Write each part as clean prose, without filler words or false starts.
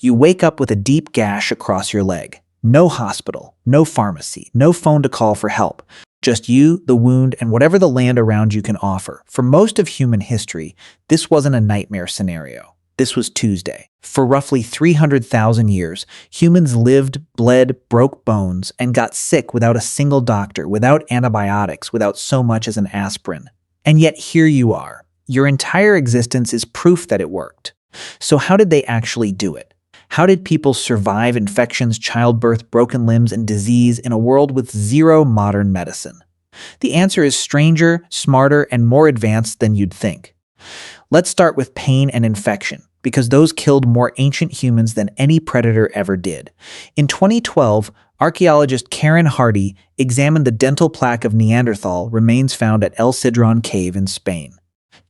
You wake up with a deep gash across your leg. No hospital, no pharmacy, no phone to call for help. Just you, the wound, and whatever the land around you can offer. For most of human history, this wasn't a nightmare scenario. This was Tuesday. For roughly 300,000 years, humans lived, bled, broke bones, and got sick without a single doctor, without antibiotics, without so much as an aspirin. And yet here you are. Your entire existence is proof that it worked. So how did they actually do it? How did people survive infections, childbirth, broken limbs, and disease in a world with zero modern medicine? The answer is stranger, smarter, and more advanced than you'd think. Let's start with pain and infection, because those killed more ancient humans than any predator ever did. In 2012, archaeologist Karen Hardy examined the dental plaque of Neanderthal remains found at El Sidrón Cave in Spain.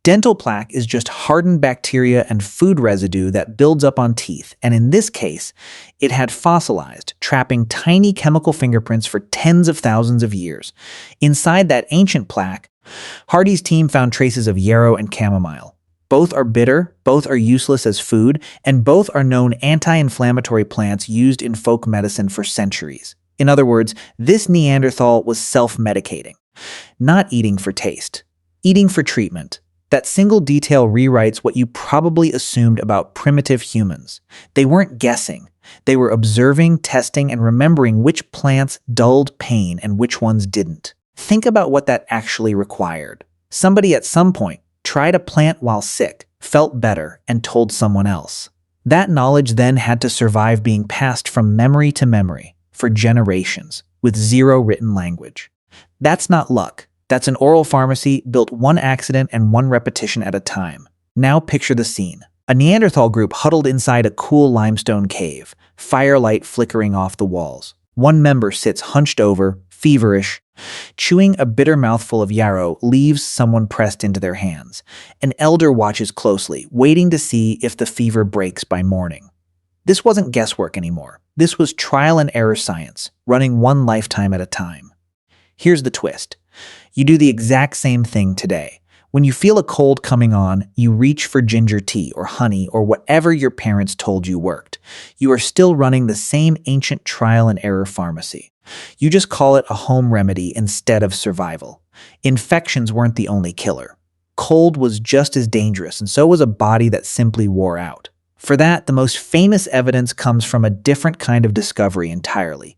Dental plaque is just hardened bacteria and food residue that builds up on teeth, and in this case, it had fossilized, trapping tiny chemical fingerprints for tens of thousands of years. Inside that ancient plaque, Hardy's team found traces of yarrow and chamomile. Both are bitter, both are useless as food, and both are known anti-inflammatory plants used in folk medicine for centuries. In other words, this Neanderthal was self-medicating, not eating for taste, eating for treatment. That single detail rewrites what you probably assumed about primitive humans. They weren't guessing. They were observing, testing, and remembering which plants dulled pain and which ones didn't. Think about what that actually required. Somebody at some point tried a plant while sick, felt better, and told someone else. That knowledge then had to survive being passed from memory to memory for generations with zero written language. That's not luck. That's an oral pharmacy built one accident and one repetition at a time. Now picture the scene. A Neanderthal group huddled inside a cool limestone cave, firelight flickering off the walls. One member sits hunched over, feverish, chewing a bitter mouthful of yarrow, leaves someone pressed into their hands. An elder watches closely, waiting to see if the fever breaks by morning. This wasn't guesswork anymore. This was trial and error science, running one lifetime at a time. Here's the twist. You do the exact same thing today. When you feel a cold coming on, you reach for ginger tea or honey or whatever your parents told you worked. You are still running the same ancient trial and error pharmacy. You just call it a home remedy instead of survival. Infections weren't the only killer. Cold was just as dangerous, and so was a body that simply wore out. For that, the most famous evidence comes from a different kind of discovery entirely.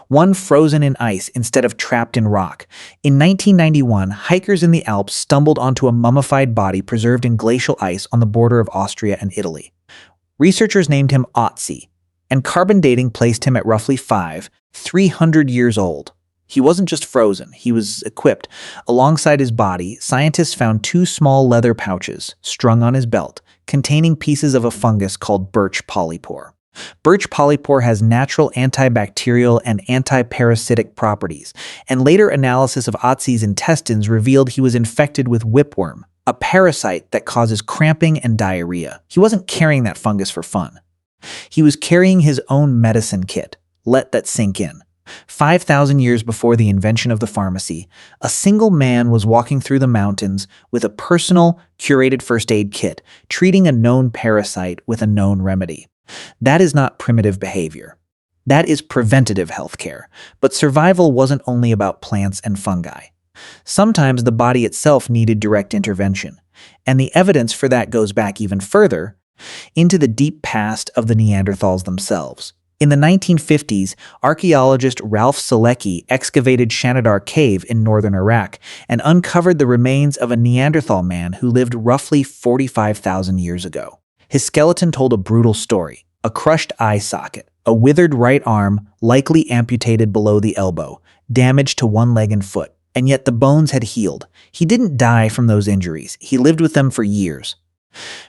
One frozen in ice instead of trapped in rock. In 1991, hikers in the Alps stumbled onto a mummified body preserved in glacial ice on the border of Austria and Italy. Researchers named him Otzi, and carbon dating placed him at roughly 300 years old. He wasn't just frozen, he was equipped. Alongside his body, scientists found two small leather pouches, strung on his belt, containing pieces of a fungus called birch polypore. Birch polypore has natural antibacterial and antiparasitic properties, and later analysis of Otzi's intestines revealed he was infected with whipworm, a parasite that causes cramping and diarrhea. He wasn't carrying that fungus for fun. He was carrying his own medicine kit. Let that sink in. 5,000 years before the invention of the pharmacy, a single man was walking through the mountains with a personal, curated first aid kit, treating a known parasite with a known remedy. That is not primitive behavior. That is preventative healthcare. But survival wasn't only about plants and fungi. Sometimes the body itself needed direct intervention, and the evidence for that goes back even further into the deep past of the Neanderthals themselves. In the 1950s, archaeologist Ralph Selecki excavated Shanidar Cave in northern Iraq and uncovered the remains of a Neanderthal man who lived roughly 45,000 years ago. His skeleton told a brutal story: a crushed eye socket, a withered right arm, likely amputated below the elbow, damage to one leg and foot, and yet the bones had healed. He didn't die from those injuries. He lived with them for years,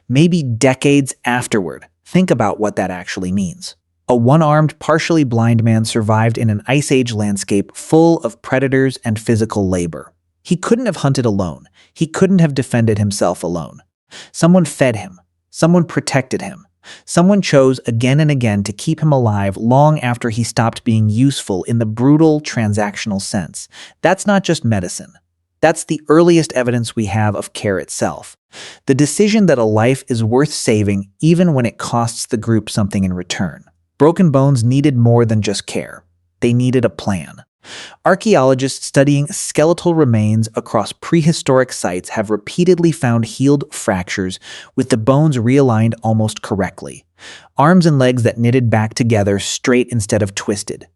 maybe decades afterward. Think about what that actually means. A one-armed, partially blind man survived in an Ice Age landscape full of predators and physical labor. He couldn't have hunted alone. He couldn't have defended himself alone. Someone fed him. Someone protected him. Someone chose again and again to keep him alive long after he stopped being useful in the brutal, transactional sense. That's not just medicine. That's the earliest evidence we have of care itself. The decision that a life is worth saving even when it costs the group something in return. Broken bones needed more than just care. They needed a plan. Archaeologists studying skeletal remains across prehistoric sites have repeatedly found healed fractures with the bones realigned almost correctly. Arms and legs that knitted back together straight instead of twisted.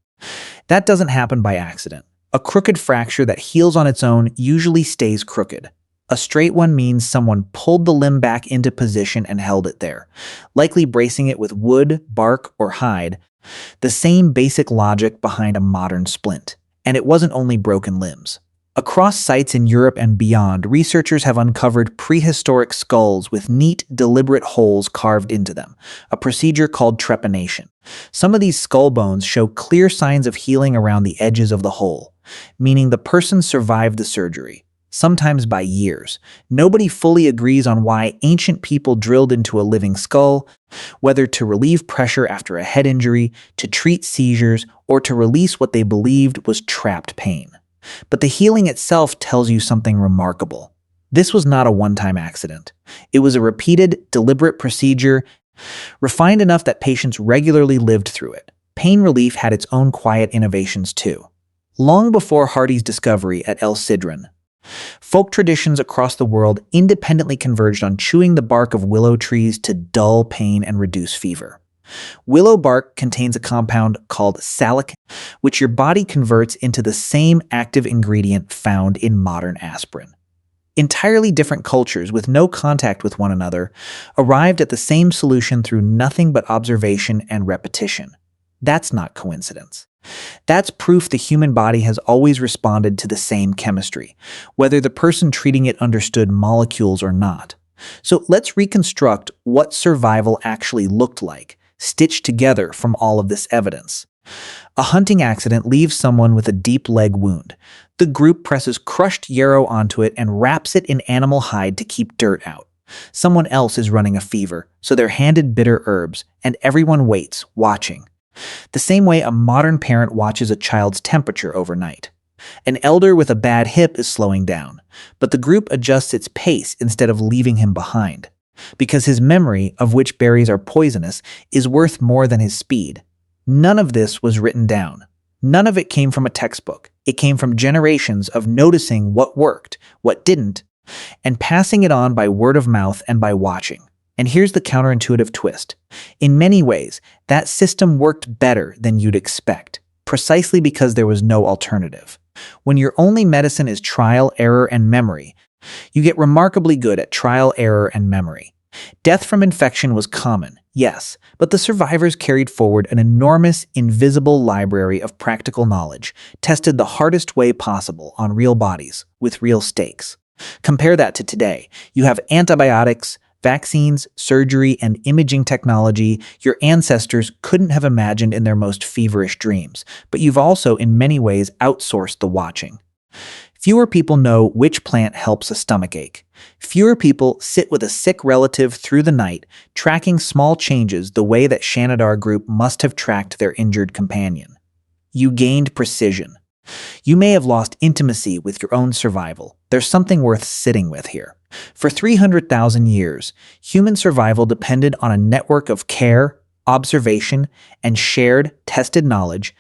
That doesn't happen by accident. A crooked fracture that heals on its own usually stays crooked. A straight one means someone pulled the limb back into position and held it there, likely bracing it with wood, bark, or hide. The same basic logic behind a modern splint. And it wasn't only broken limbs. Across sites in Europe and beyond, researchers have uncovered prehistoric skulls with neat, deliberate holes carved into them, a procedure called trepanation. Some of these skull bones show clear signs of healing around the edges of the hole, meaning the person survived the surgery, sometimes by years. Nobody fully agrees on why ancient people drilled into a living skull, whether to relieve pressure after a head injury, to treat seizures, or to release what they believed was trapped pain. But the healing itself tells you something remarkable. This was not a one-time accident. It was a repeated, deliberate procedure, refined enough that patients regularly lived through it. Pain relief had its own quiet innovations too. Long before Hardy's discovery at El Sidron, folk traditions across the world independently converged on chewing the bark of willow trees to dull pain and reduce fever. Willow bark contains a compound called salicylic, which your body converts into the same active ingredient found in modern aspirin. Entirely different cultures with no contact with one another arrived at the same solution through nothing but observation and repetition. That's not coincidence. That's proof the human body has always responded to the same chemistry, whether the person treating it understood molecules or not. So let's reconstruct what survival actually looked like, stitched together from all of this evidence. A hunting accident leaves someone with a deep leg wound. The group presses crushed yarrow onto it and wraps it in animal hide to keep dirt out. Someone else is running a fever, so they're handed bitter herbs, and everyone waits, watching. The same way a modern parent watches a child's temperature overnight. An elder with a bad hip is slowing down, but the group adjusts its pace instead of leaving him behind. Because his memory, of which berries are poisonous, is worth more than his speed. None of this was written down. None of it came from a textbook. It came from generations of noticing what worked, what didn't, and passing it on by word of mouth and by watching. And here's the counterintuitive twist. In many ways, that system worked better than you'd expect, precisely because there was no alternative. When your only medicine is trial, error, and memory, you get remarkably good at trial, error, and memory. Death from infection was common, yes, but the survivors carried forward an enormous, invisible library of practical knowledge, tested the hardest way possible on real bodies, with real stakes. Compare that to today. You have antibiotics, vaccines, surgery, and imaging technology your ancestors couldn't have imagined in their most feverish dreams, but you've also, in many ways, outsourced the watching. Fewer people know which plant helps a stomachache. Fewer people sit with a sick relative through the night, tracking small changes the way that Shanidar group must have tracked their injured companion. You gained precision. You may have lost intimacy with your own survival. There's something worth sitting with here. For 300,000 years, human survival depended on a network of care, observation, and shared, tested knowledge,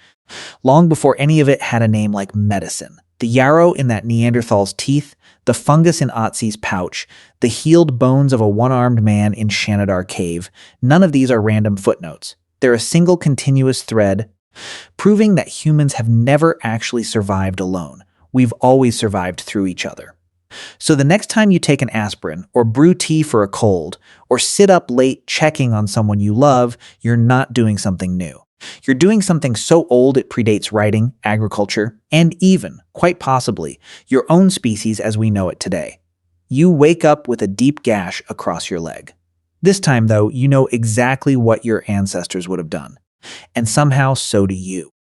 long before any of it had a name like medicine. The yarrow in that Neanderthal's teeth, the fungus in Otzi's pouch, the healed bones of a one-armed man in Shanidar Cave, none of these are random footnotes. They're a single continuous thread, proving that humans have never actually survived alone. We've always survived through each other. So the next time you take an aspirin, or brew tea for a cold, or sit up late checking on someone you love, you're not doing something new. You're doing something so old it predates writing, agriculture, and even, quite possibly, your own species as we know it today. You wake up with a deep gash across your leg. This time, though, you know exactly what your ancestors would have done. And somehow, so do you.